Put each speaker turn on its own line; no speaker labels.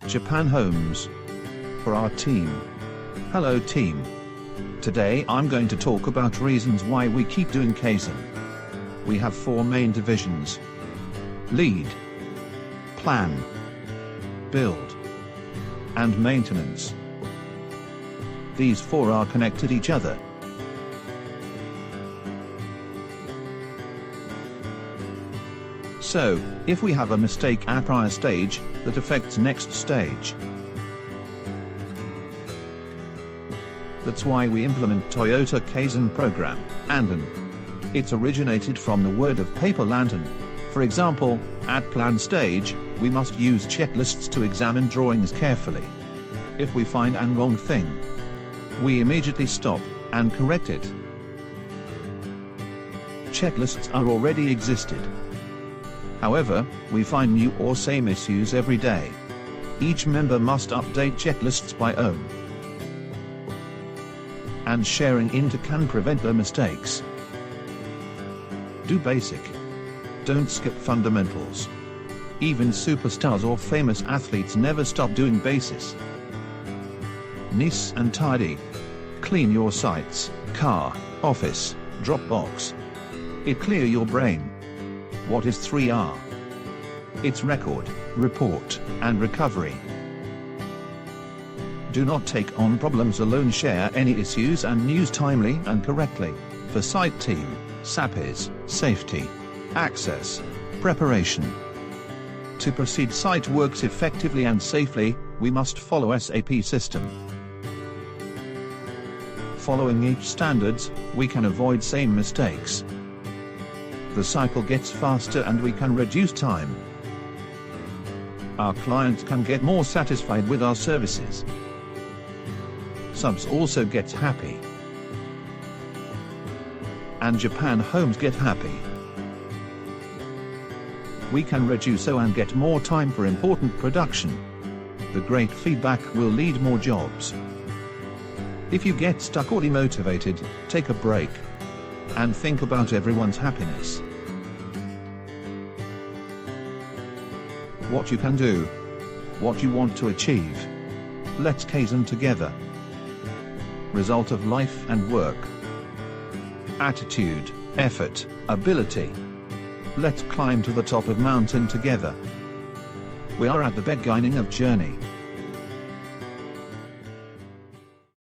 Japan Homes. For our team. Hello team. Today I'm going to talk about reasons why we keep doing Kaizen. We have 4 main divisions. Lead, plan, build, and maintenance. These 4 are connected each other. So, if we have a mistake at prior stage, that affects next stage. That's why we implement Toyota Kaizen program, Andan. It's originated from the word of paper lantern. For example, at plan stage, we must use checklists to examine drawings carefully. If we find an wrong thing, we immediately stop and correct it. Checklists are already existed. However, we find new or same issues every day. Each member must update checklists by own. And sharing into can prevent the mistakes. Do basic. Don't skip fundamentals. Even superstars or famous athletes never stop doing basis. Nice and tidy. Clean your sites, car, office, Dropbox. It clear your brain. What is 3R? It's record, report, and recovery. Do not take on problems alone. Share any issues and news timely and correctly. For site team, SAP is safety, access, preparation. To proceed site works effectively and safely, we must follow SAP system. Following each standards, we can avoid same mistakes. The cycle gets faster and we can reduce time. Our clients can get more satisfied with our services. Subs also gets happy. And Japan Homes get happy. We can reduce so and get more time for important production. The great feedback will lead more jobs. If you get stuck or demotivated, take a break. And think about everyone's happiness. What you can do. What you want to achieve. Let's Kaizen together. Result of life and work. Attitude, effort, ability. Let's climb to the top of mountain together. We are at the beginning of journey.